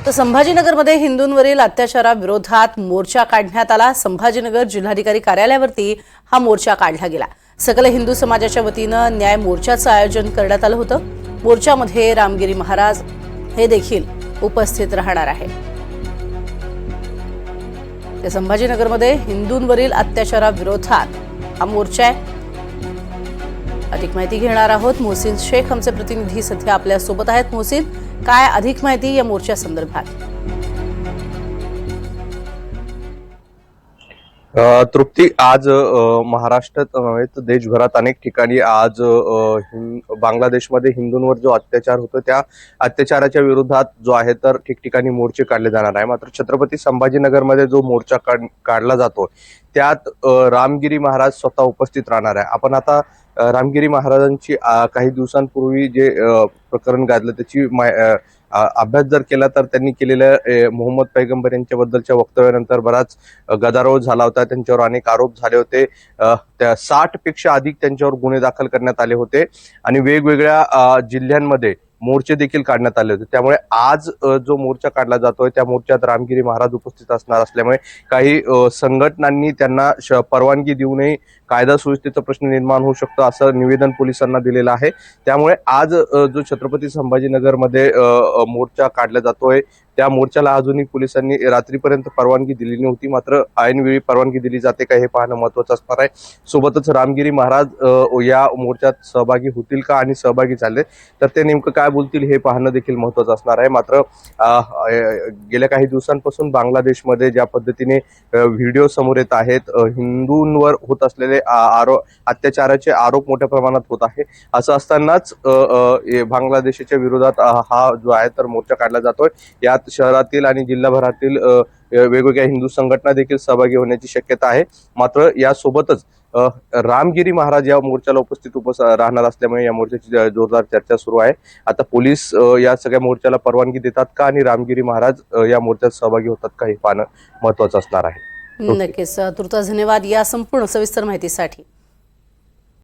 तर संभाजीनगरमध्ये हिंदूंवरील अत्याचाराविरोधात मोर्चा काढण्यात आला। संभाजीनगर जिल्हाधिकारी कार्यालयावरती हा मोर्चा काढला गेला। सकल हिंदू समाजाच्या वतीनं न्याय मोर्चाचं आयोजन करण्यात आलं होतं। मोर्चामध्ये रामगिरी महाराज हे देखील उपस्थित राहणार आहे। तर संभाजीनगरमध्ये हिंदूंवरील अत्याचाराविरोधात हा मोर्चा आहे। अधिक माहिती घेणार आहोत। मोहसिन शेख आमचे प्रतिनिधी सध्या आपल्या सोबत आहेत। मोहसिन, काय अधिक माहिती या मोर्चा संदर्भात? तृप्ती, आज महाराष्ट्रात नव्हे तर देशभरात अनेक ठिकाणी आज बांगलादेशमध्ये हिंदूंवर जो अत्याचार होतो त्या अत्याचाराच्या विरोधात जो आहे तर ठिकठिकाणी मोर्चे काढले जाणार आहे। मात्र छत्रपती संभाजीनगरमध्ये जो मोर्चा काढला जातो त्यात रामगिरी महाराज स्वतः उपस्थित राहणार आहे। आपण आता रामगिरी महाराजांची काही दिवसांपूर्वी जे प्रकरण गाजलं त्याची अभ्यास जर केला तर त्यांनी केलेल्या मोहम्मद पैगंबर यांच्याबद्दलच्या वक्तव्यानंतर बराच गदारोळ झाला होता। त्यांच्यावर अनेक आरोप झाले होते। त्या 60 पेक्षा अधिक त्यांच्यावर गुन्हे दाखल करण्यात आले होते आणि वेगवेगळ्या जिल्ह्यांमध्ये मोर्चे देखील काढण्यात आले होते। त्यामुळे आज जो मोर्चा काढला जातोय त्या मोर्चात रामगिरी महाराज उपस्थित असणार असल्यामुळे काही संघटनांनी त्यांना परवानगी देऊनही कायदा सुव्यवस्थेचा प्रश्न निर्माण होऊ शकतो असं निवेदन पोलिसांना दिलेलं आहे। त्यामुळे आज जो छत्रपती संभाजीनगरमध्ये मोर्चा काढला जातोय त्या मोर्चाला अजूनही पोलिसांनी रात्रीपर्यंत परवानगी दिली नव्हती। मात्र ऐनवेळी परवानगी दिली जाते का हे पाहणं महत्त्वाचं असणार आहे। सोबतच रामगिरी महाराज या मोर्चात सहभागी होतील का आणि सहभागी झाले तर ते नेमकं काय बोलतील हे पाहणं देखील महत्त्वाचं असणार आहे। मात्र गेल्या काही दिवसांपासून बांगलादेशमध्ये ज्या पद्धतीने व्हिडिओ समोर येत आहेत, हिंदूंवर होत असलेले अत्याचाराचे आरोप मोठ्या प्रमाणात होत आहे। असं असतानाच बांगलादेशाच्या विरोधात हा जो आहे तर मोर्चा काढला जातोय। यात शहरातील आणि जिल्हाभरातील वेगवेगळ्या हिंदू संघटना देखील सहभागी होण्याची शक्यता आहे। मात्र यासोबतच रामगिरी महाराज या मोर्चाला उपस्थित राहणार असल्यामुळे या मोर्चाची जोरदार चर्चा सुरू आहे। आता पोलीस या सगळ्या मोर्चाला परवानगी देतात का आणि रामगिरी महाराज या मोर्चात सहभागी होतात का हे पाहणं महत्त्वाचं असणार आहे। नक्कीच तुर्तास धन्यवाद या संपूर्ण सविस्तर माहितीसाठी।